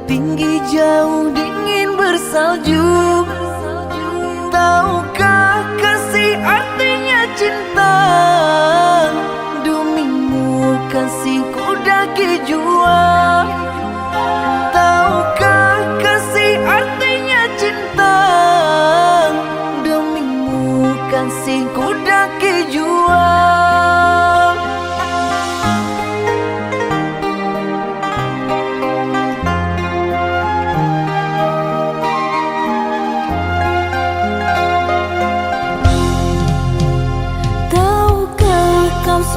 tinggi jauh dingin bersalju. Tahukah kasih artinya cinta? Demimu kasihku daki jua. Tahukah kasih artinya cinta? Demimu kasihku daki jua.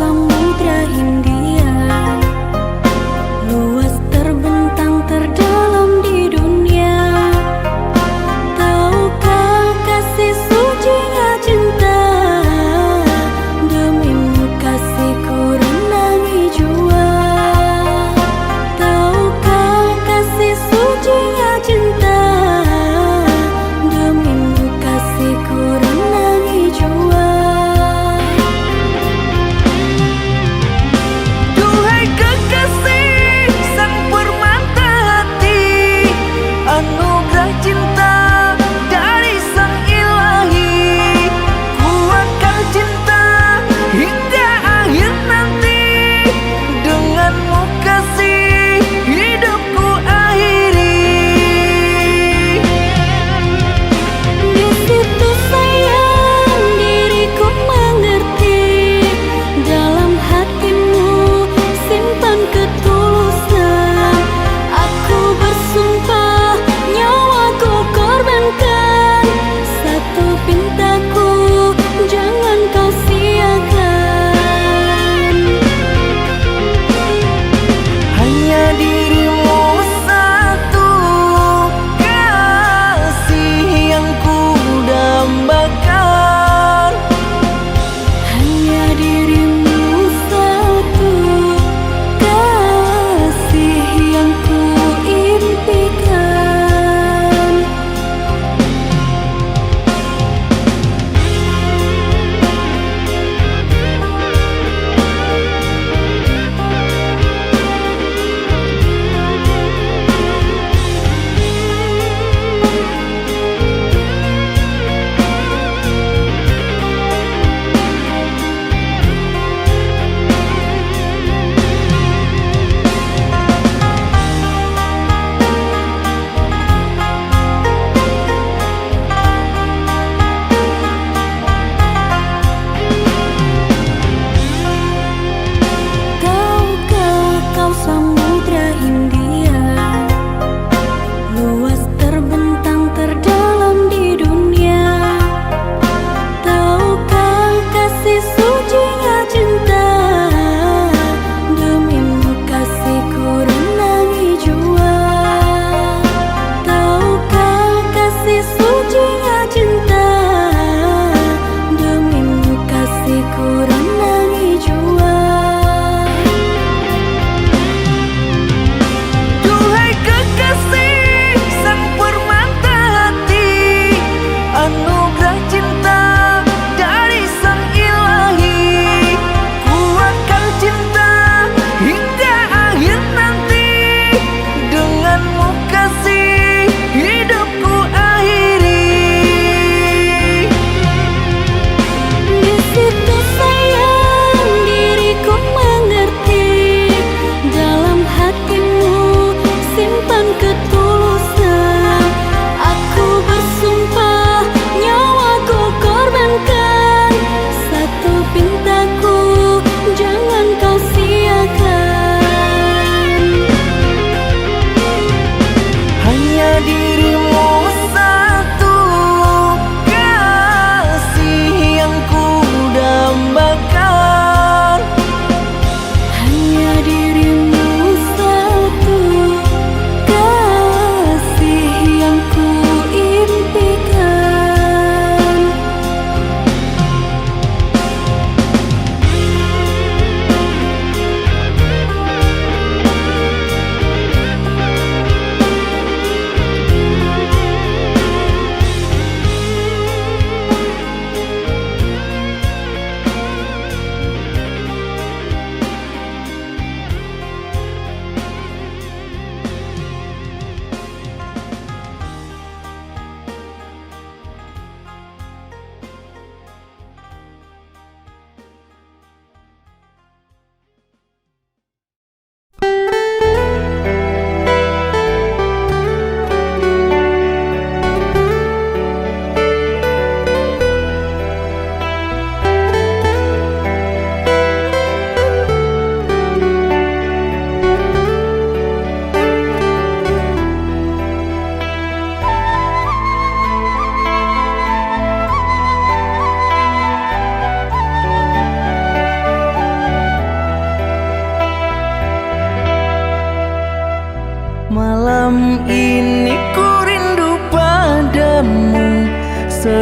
Samudra Hindia luas terbentang terdalam di dunia. Tahukah kasih sucinya cinta? Demi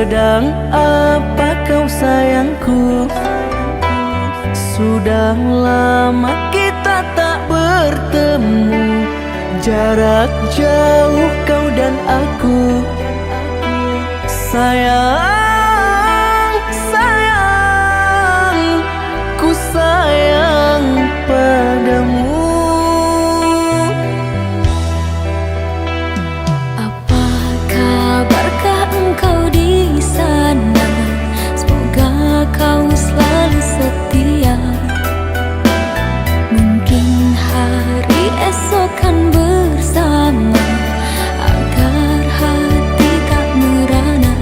Sedang apa kau sayangku? Sudah lama kita tak bertemu, jarak jauh kau dan aku. Sayang, sayang, ku sayang padamu. Apa kabarkah engkau di sana? Semoga kau selalu setia. Mungkin hari esok kan bersama, agar hati tak merana.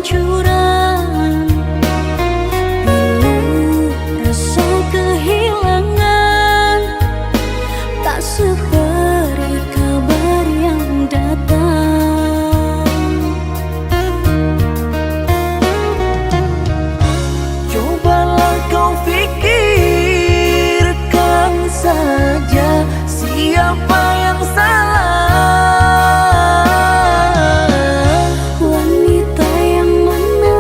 kehancuran. Bila rasa kehilangan tak seberi kabar yang datang. Cobalah kau fikirkan saja siapa yang salah. Wanita yang mana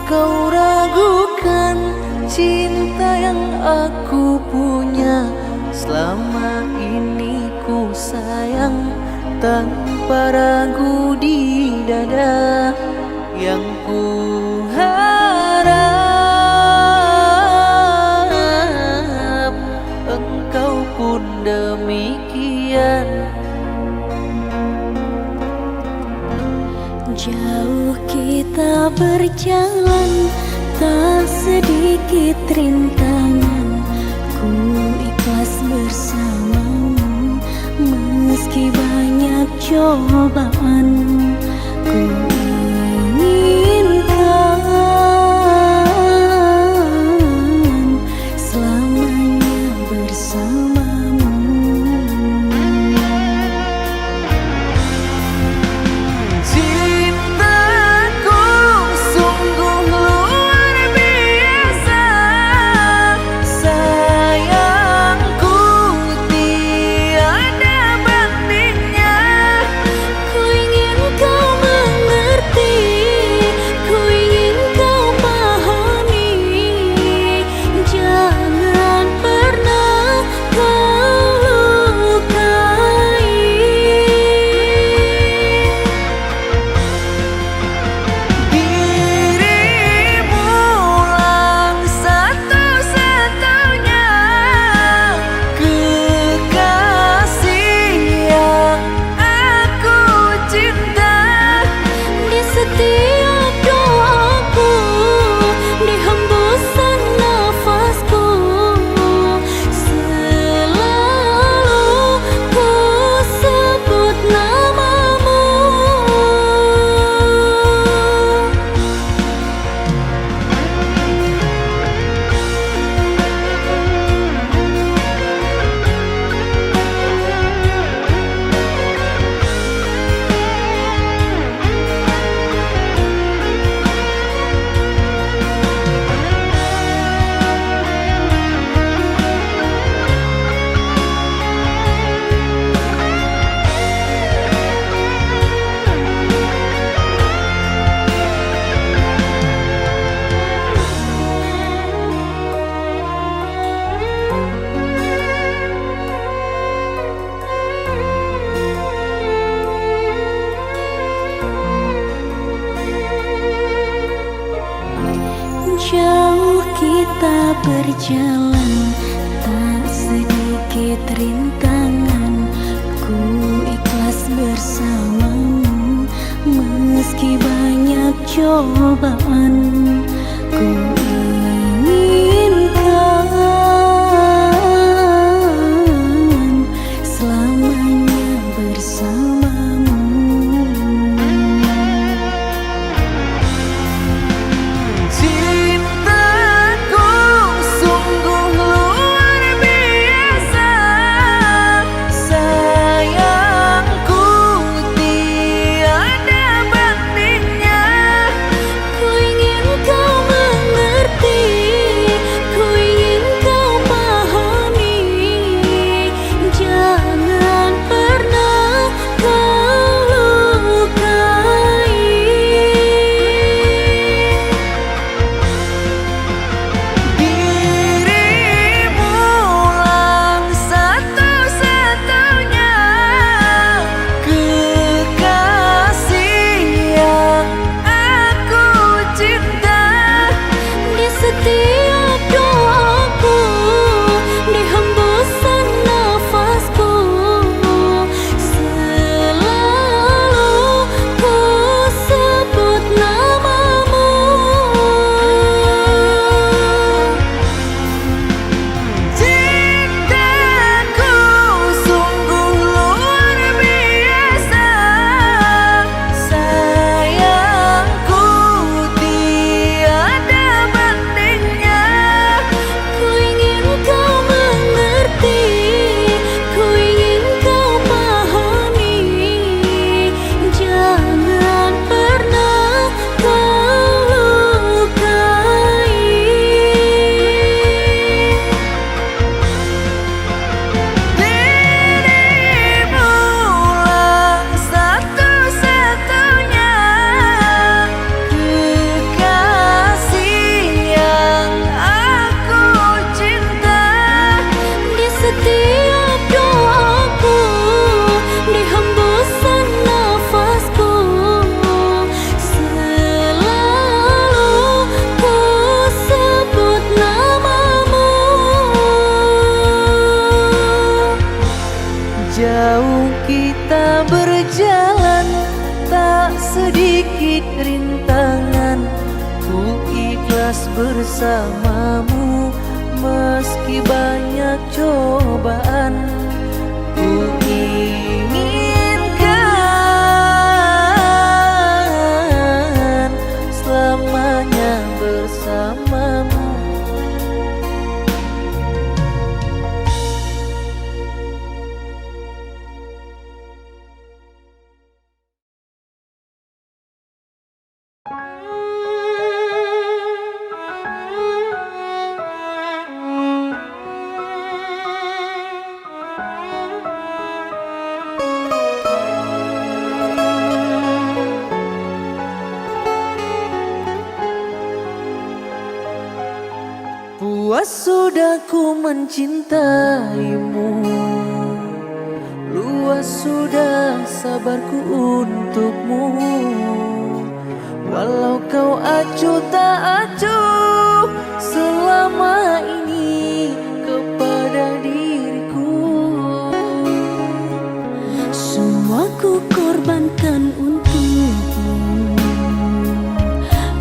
engkau ragukan cinta yang aku punya. Selama ini ku sayang tanpa ragu di dada. Yang ku harap engkau pun demikian. Jauh kita berjalan, tak sedikit rintangan. Ku ikhlas bersamamu, meski banyak cobaan. Ku inginkan selamanya bersamamu. Cintaku sungguh luar biasa, sayangku tiada bandingnya. Ku ingin kau mengerti, ku ingin kau pahami. Jangan pernah kau lukai. Dirimulah satu-satunya kekasih yang aku cinta. Di setiap doaku, di hembusan nafasku, selalu ku sebut namamu. Jauh kita berjalan, tak sedikit rintangan. Ku ikhlas bersamamu, meski banyak cobaan. Ku inginkan selamanya bersamamu. Cintaku sungguh luar biasa, sayangku tiada bandingnya. Ku ingin bersamamu meski banyak cobaan. Ku inginkan selamanya bersamamu. Puas sudah ku mencintaimu, luas sudah sabarku untukmu. Walau kau acuh tak acuh selama ini kepada diriku. Semua ku korbankan untukmu,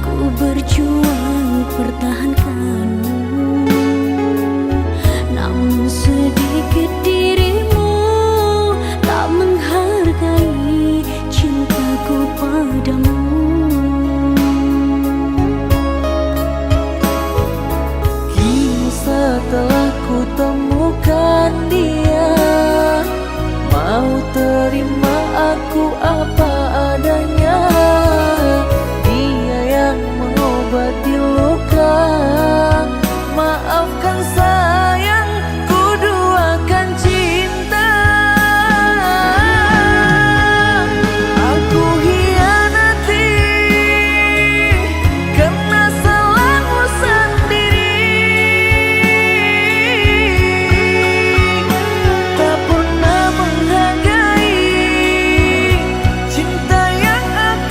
ku berjuang pertahankanmu. Namun sedikit dirimu tak menghargai cintaku padamu. Kini setelah ku temukan dia, mau terima aku apa adanya. Dia yang mengobati luka, maafkan sayang, ku duakan cinta. Aku hianati karena salahmu sendiri, tak pernah menghargai cinta yang aku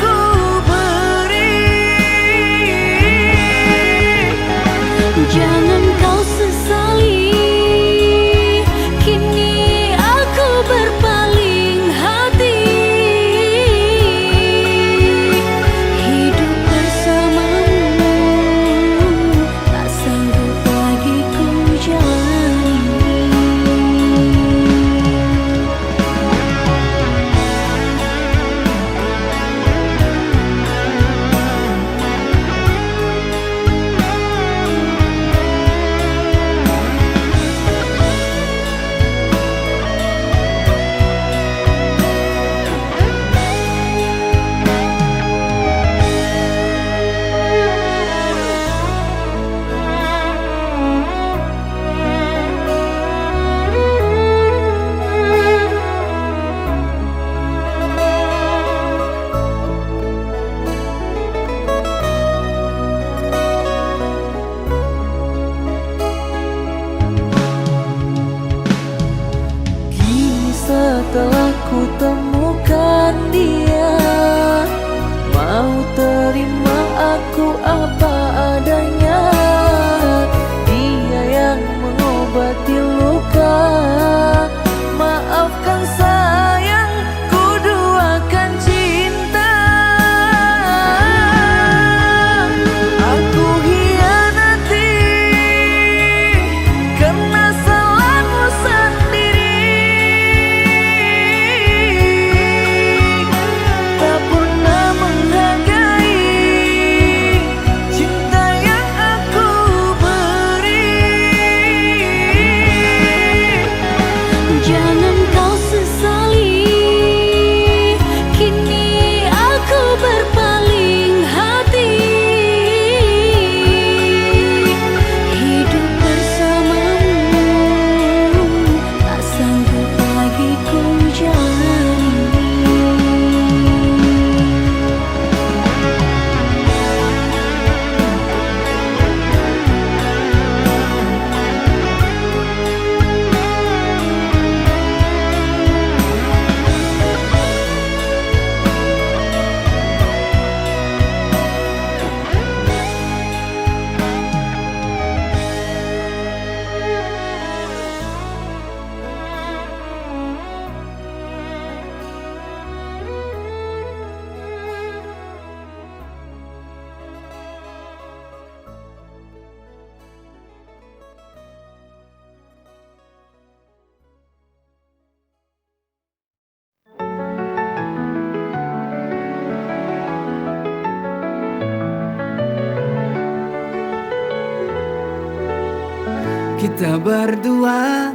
Kita berdua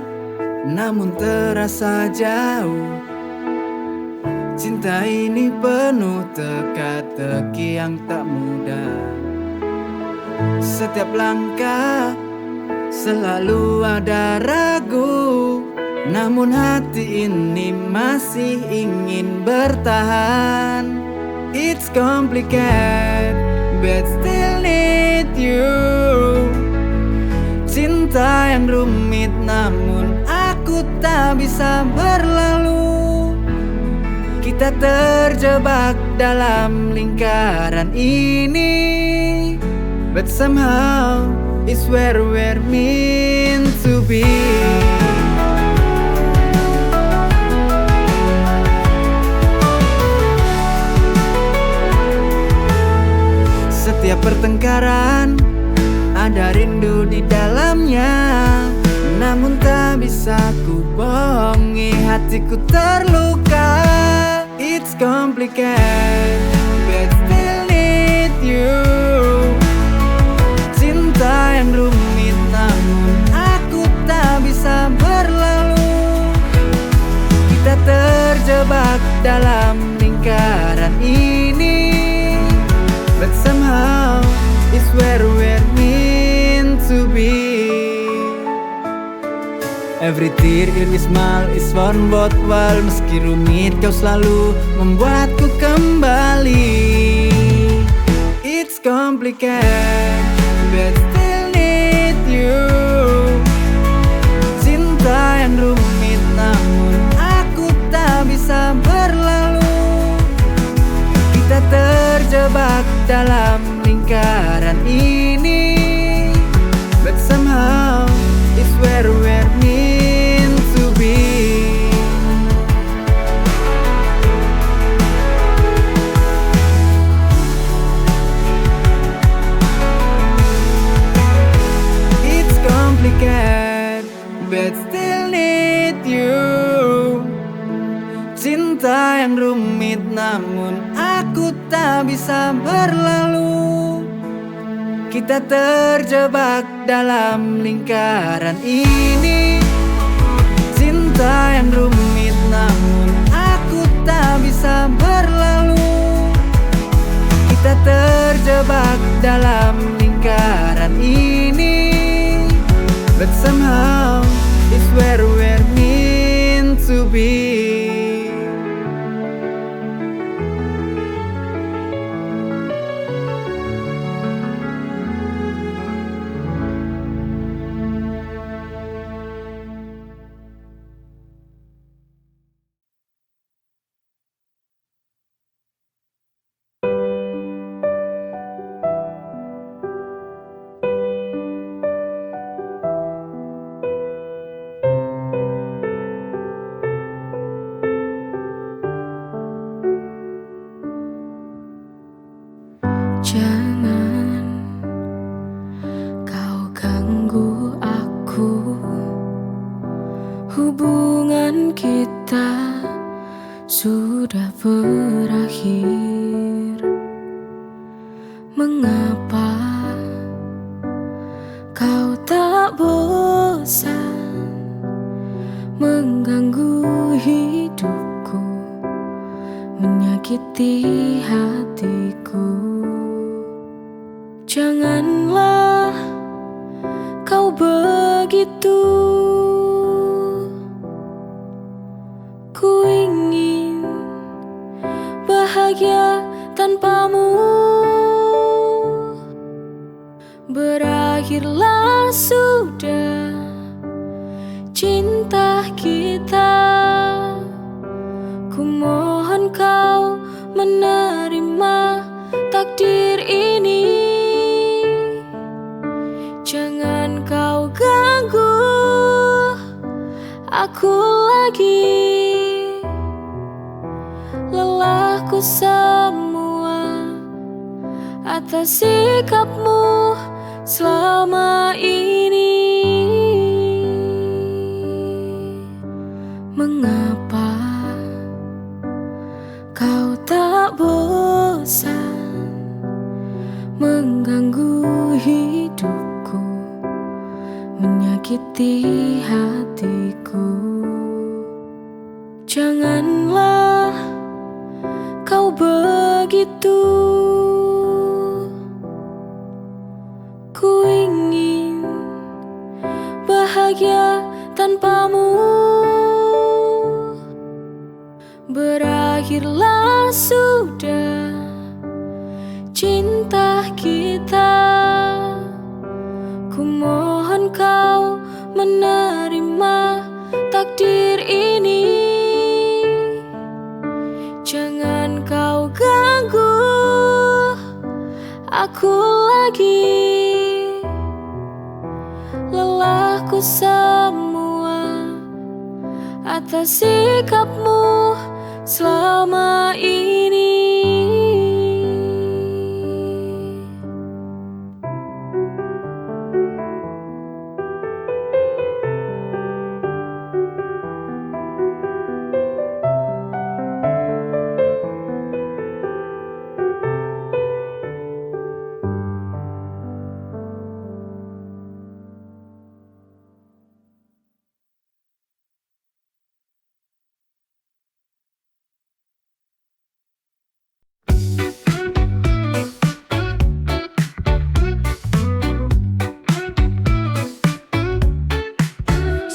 namun terasa jauh. Cinta ini penuh teka-teki yang tak mudah. Setiap langkah selalu ada ragu, namun hati ini masih ingin bertahan. It's complicated, but still need you. Cinta yang rumit namun aku tak bisa berlalu. Kita terjebak dalam lingkaran ini, but somehow it's where we're meant to be. Setiap pertengkaran ada rindu di dalamnya, namun tak bisa ku bohongi hatiku terluka. It's complicated, but still need you. Cinta yang rumit namun aku tak bisa berlalu. Kita terjebak dalam lingkaran ini, but somehow it's where we're meant to be. Every tear, every smile is one worthwhile. Meski rumit kau selalu membuatku kembali. It's complicated, but still need you. Cinta yang rumit namun aku tak bisa berlalu. Kita terjebak dalam lingkaran ini, but somehow it's where we're meant to be. It's complicated, but still need you. Cinta yang rumit namun aku tak bisa berlalu. Kita terjebak dalam lingkaran ini. Cinta yang rumit namun aku tak bisa berlalu. Kita terjebak dalam lingkaran ini, but somehow it's where we're meant to be. Jangan kau ganggu aku. Hubungan kita sudah berakhir. Mengapa kau tak bosan mengganggu hidupku, menyakiti hatiku? Janganlah kau begitu. Ku ingin bahagia tanpamu. Berakhirlah sudah cinta kita. Ku mohon kau menerima takdir ini. Jangan kau ganggu aku lagi. Lelahku semua atas sikapmu selama ini. Mengapa kau tak bosan mengganggu hidupku, menyakiti menyakiti hatiku. Janganlah kau begitu. Ku ingin bahagia tanpamu. Berakhirlah sudah cinta kita. Ku mohon kau menerima takdir ini. Jangan kau ganggu aku lagi. Lelahku semua atas sikapmu selama ini.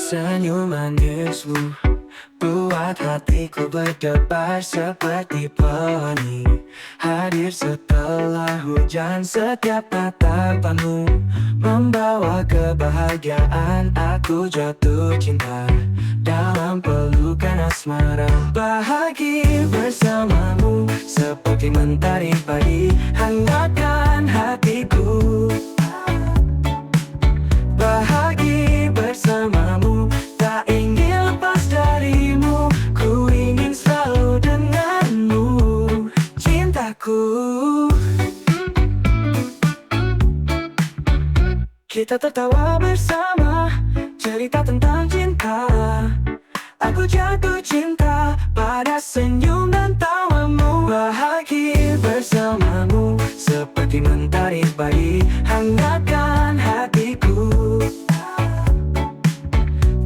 Senyum manismu buat hatiku berdebar seperti pelangi. Hadir setelah hujan, setiap tatapanmu membawa kebahagiaan. Aku jatuh cinta dalam pelukan asmara. Bahagia bersamamu seperti mentari pagi, hangatkan hatiku. Bahagia bersamamu, tak ingin lepas darimu. Ku ingin selalu denganmu, cintaku. Kita tertawa bersama, cerita tentang cinta. Aku jatuh cinta pada senyum dan tawamu. Bahagia bersamamu seperti mentari pagi, hangatkan hatiku.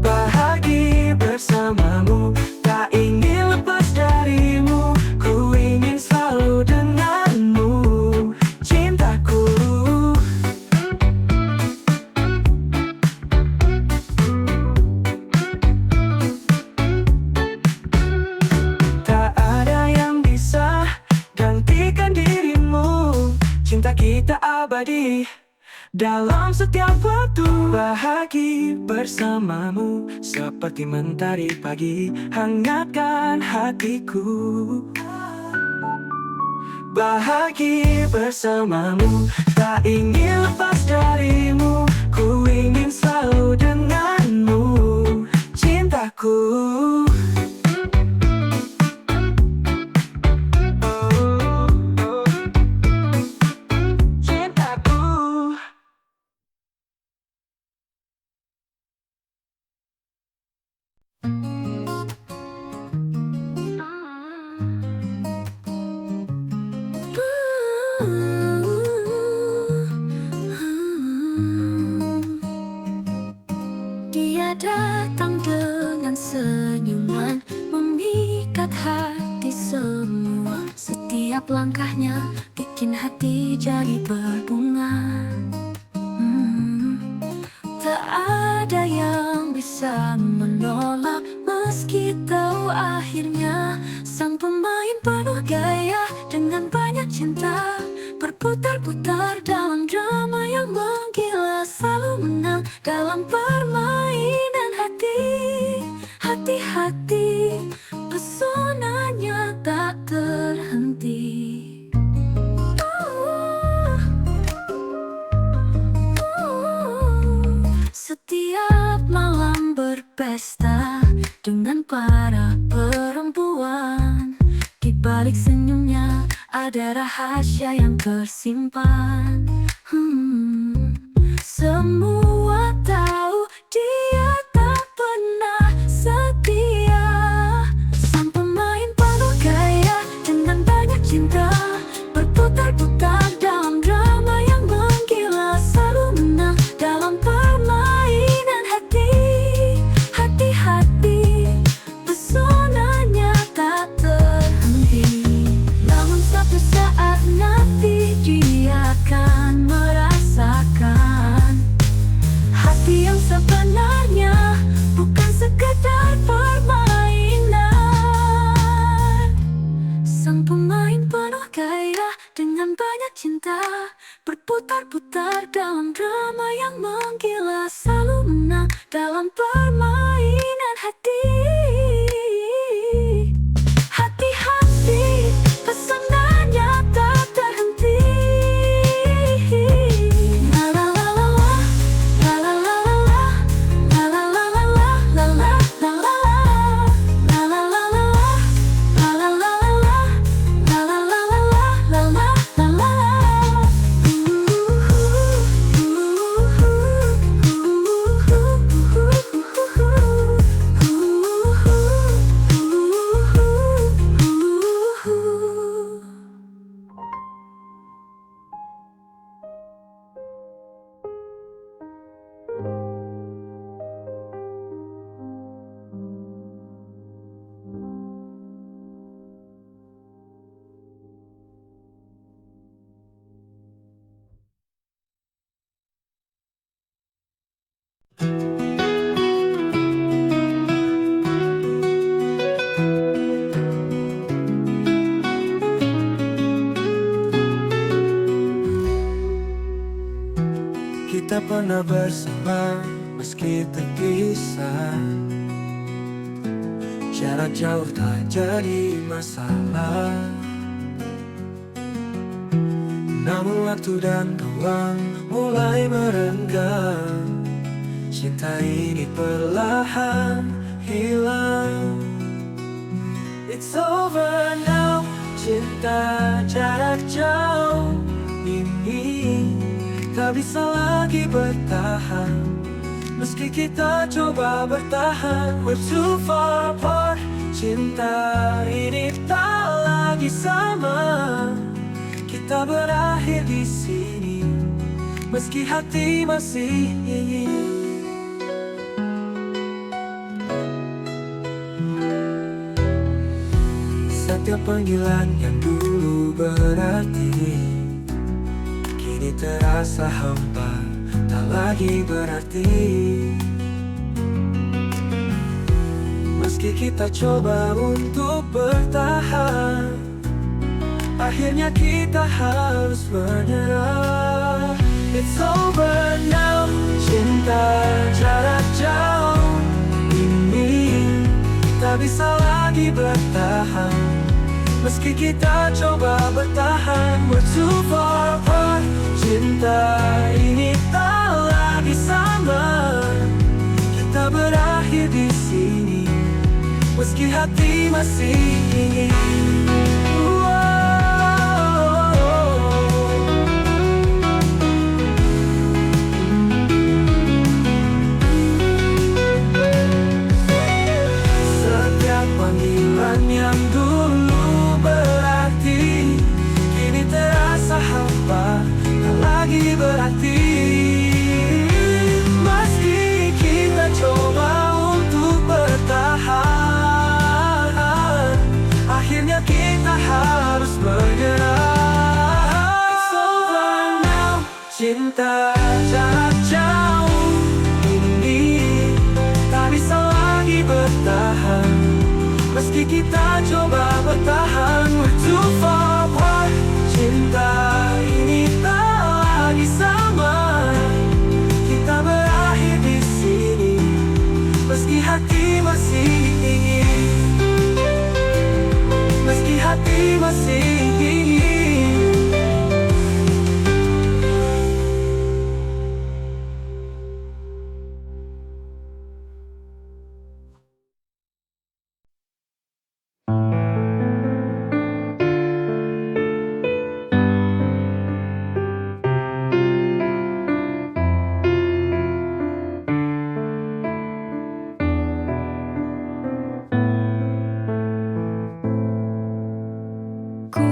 Bahagia bersamamu, tak ingin lepas darimu. Ku ingin selalu denganmu, cintaku. Tak ada yang bisa gantikan dirimu. Cinta kita abadi dalam setiap waktu. Bahagia bersamamu seperti mentari pagi, hangatkan hatiku. Bahagia bersamamu, tak ingin lepas darimu. Ku ingin selalu denganmu, cintaku. Dia datang dengan senyuman, memikat hati semua. Setiap langkahnya bikin hati jadi berbunga. Tak ada yang bisa menolak, meski tahu akhirnya. Sang pemain penuh gaya dengan banyak cinta, berputar-putar dalam drama yang menggila. Selalu menang dalam permainan hati. Hati-hati, pesonanya tak terhenti. Setiap malam berpesta dengan para perempuan. Di balik senyumnya ada rahasia yang tersimpan. Semua tahu dia tak pernah setia. Sang pemain penuh gaya dengan banyak cinta, berputar-putar dalam drama yang menggila. Selalu menang dalam permainan hati. berputar-putar dalam drama yang menggila, selalu menang dalam permainan hati. Hati-hati, pesonanya tak terhenti. La la la la la, la la la la la, la la la la la, la la la la, la la la la la, la la la la la, la la la la la, la la la la. Kita pernah bersama meski terpisah. Jarak jauh tak jadi masalah. Namun waktu dan ruang mulai merenggang. Cinta ini perlahan hilang. It's over now. Cinta jarak jauh ini tak bisa lagi bertahan. Meski kita coba bertahan, we're too far apart. Cinta ini tak lagi sama. Kita berakhir di sini, meski hati masih ingin. Setiap panggilan yang dulu berarti kini terasa hampa, tak lagi berarti. Meski kita coba untuk bertahan, akhirnya kita harus menyerah. It's over now. Cinta jarak jauh ini tak bisa lagi bertahan. Meski kita coba bertahan, we're too far apart. Cinta ini tak lagi sama. Kita berakhir di sini, meski hati masih ingin. Setiap panggilan yang dulu berarti kini terasa hampa, tak lagi berarti. Meski kita coba untuk bertahan, akhirnya kita harus menyerah. It's over now. Cinta jarak jauh ini tak bisa lagi bertahan. Meski kita coba bertahan, we're too far apart. Cinta ini tak lagi sama. Kita berakhir di sini, meski hati masih ingin. Meski hati masih ingin. Ku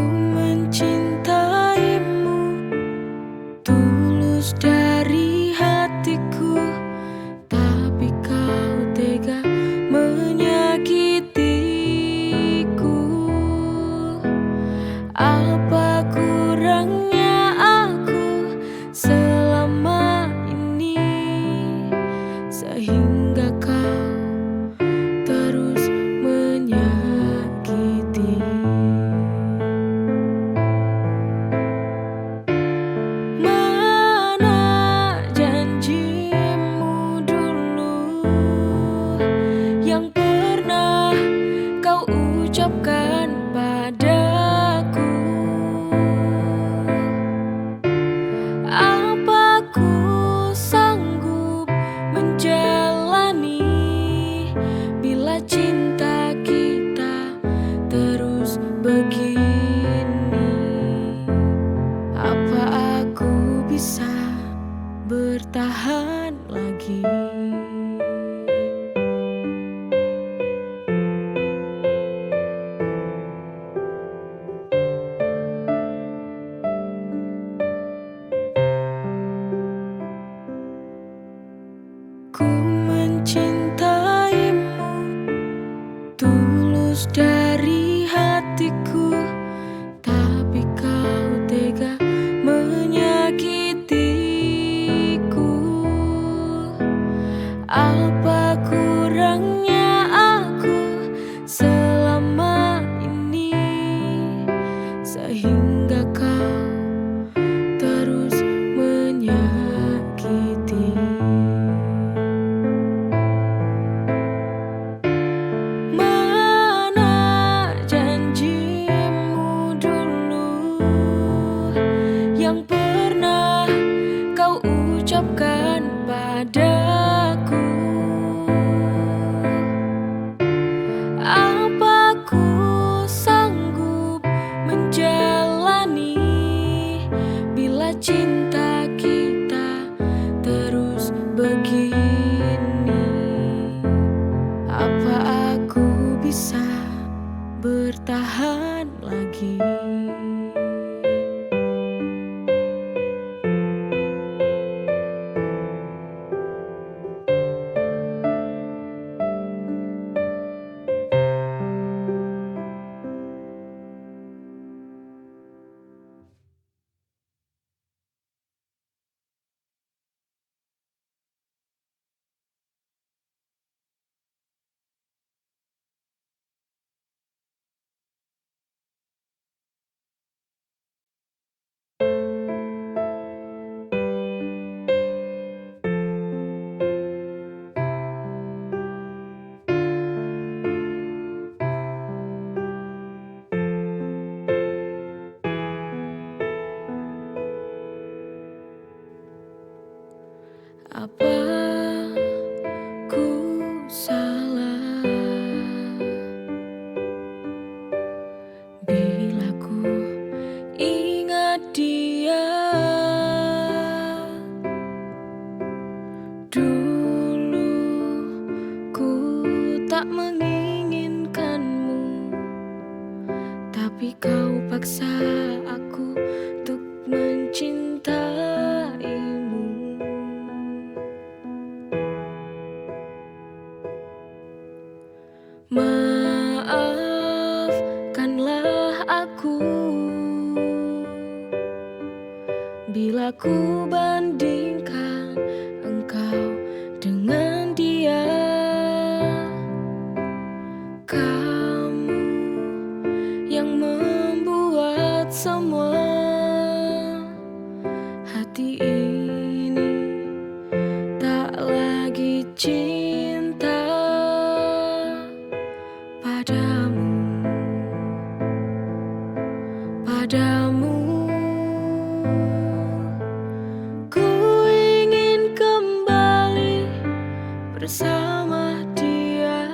Apa aku bisa bertahan lagi? Apa ku salah bila ku ingat dia? Dulu ku tak menginginkanmu, tapi kau paksa aku untuk mencintaimu. Maafkanlah aku bila ku bandingkan engkau dengan dia. Kamu yang membuat semua hati ini tak lagi cinta padamu, padamu. Ku ingin kembali bersama dia,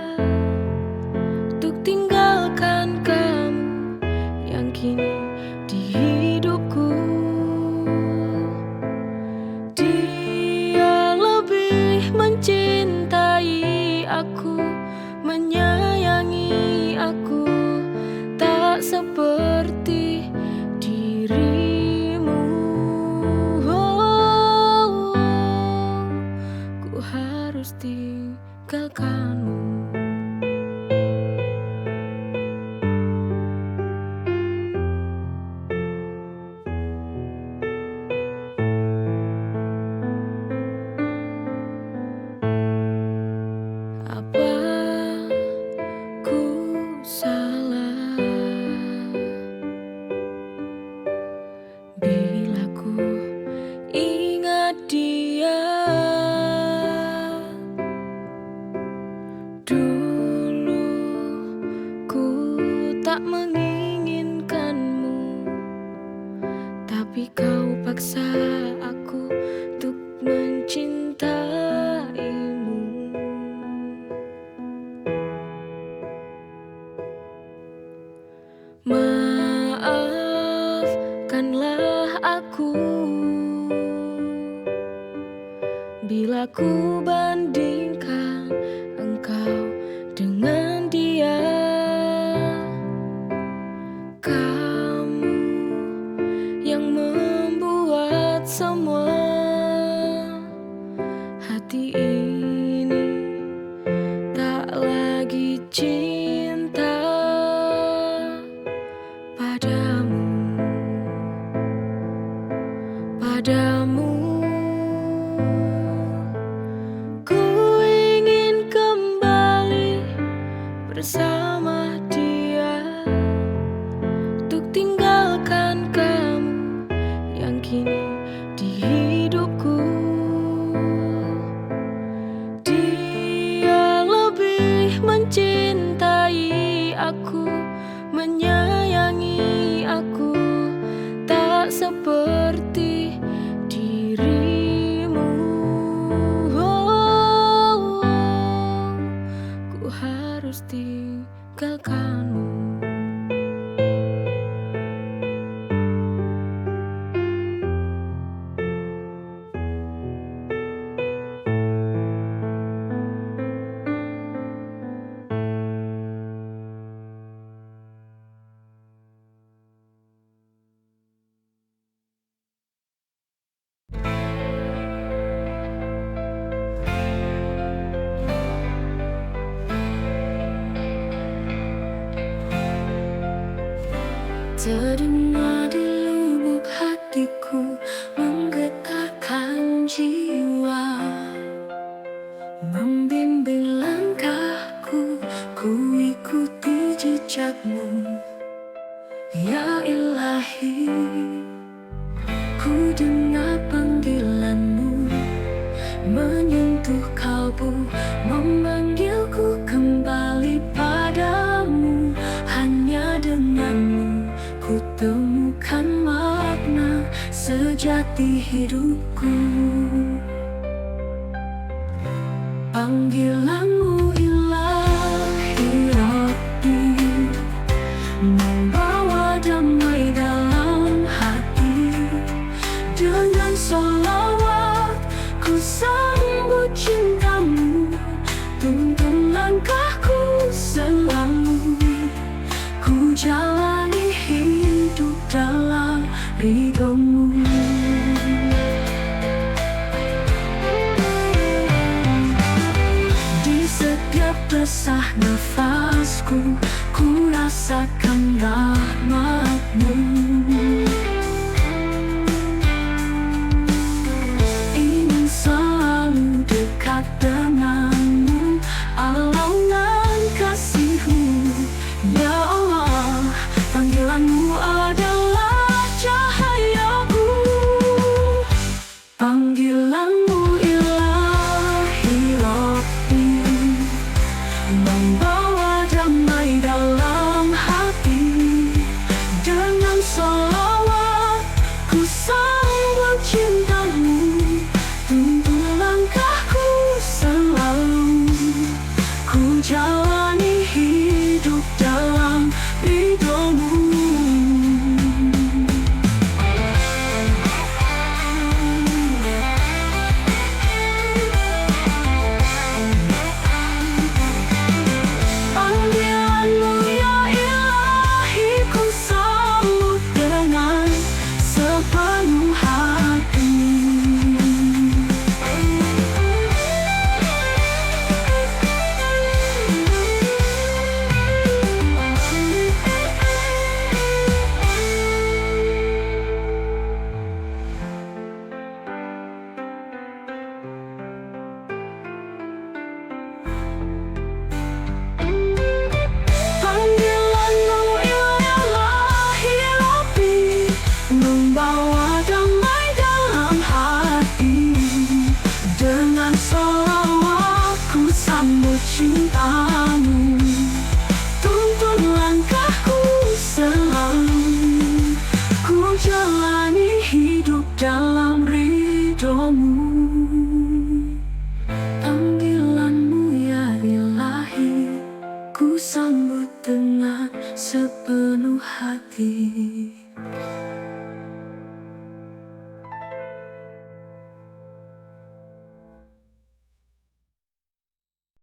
untuk tinggalkan kamu yang kini di hidupku. Dia lebih mencintai aku, menyayangi aku, tak seperti dirimu. Ku harus tinggalkanmu. Apa ku salah bila ku ingat dia? Dulu ku tak menginginkanmu, tapi kau paksa aku untuk mencintaimu. Maafkanlah aku bila ku bandingkan engkau dengan dia. Kamu yang membuat semua hati ini tak lagi cinta padamu, padamu. Ku ingin kembali bersama dia, untuk tinggalkan kamu yang kini di hidupku. Dia lebih mencintai aku, menyayangi aku, tak seperti dirimu. Ku harus tinggalkanmu. Terdengar di lubuk hatiku, menggetarkan jiwa, membimbing langkahku, ku ikuti jejakmu. Ya Ilahi, ku dengar panggilanmu, menyentuh kalbu, memanggilku kembali padamu. Hanya denganmu ku temukan makna sejati hidupku. Panggilanmu Ilahi Rabbi, membawa damai dalam hati. Dengan sholawat ku sambut cintamu, tuntun langkahku selalu. Ku jalani hidup dalam ridhomu. Di setiap desah nafasku, ku rasakan rahmatmu. Ingin selalu dekat denganmu, alunan kasihmu. Ya Allah, panggilanmu adalah cahayaku. Panggilanmu Ilahi Rabbi, membawa damai dalam hati. Dengan sholawat ku sambut cintamu, tuntun langkahku selalu. Ku jalani hidup dalam ridhomu. Panggilanmu ya Ilahi, ku sambut dengan sepenuh hati. Panggilanmu Ilahi Rabbi, membawa damai dalam hati. Dengan sholawat ku sambut cintamu, tuntun langkahku selalu. Ku jalani hidup dalam ridhomu. Panggilanmu ya Ilahi, ku sambut dengan sepenuh hati.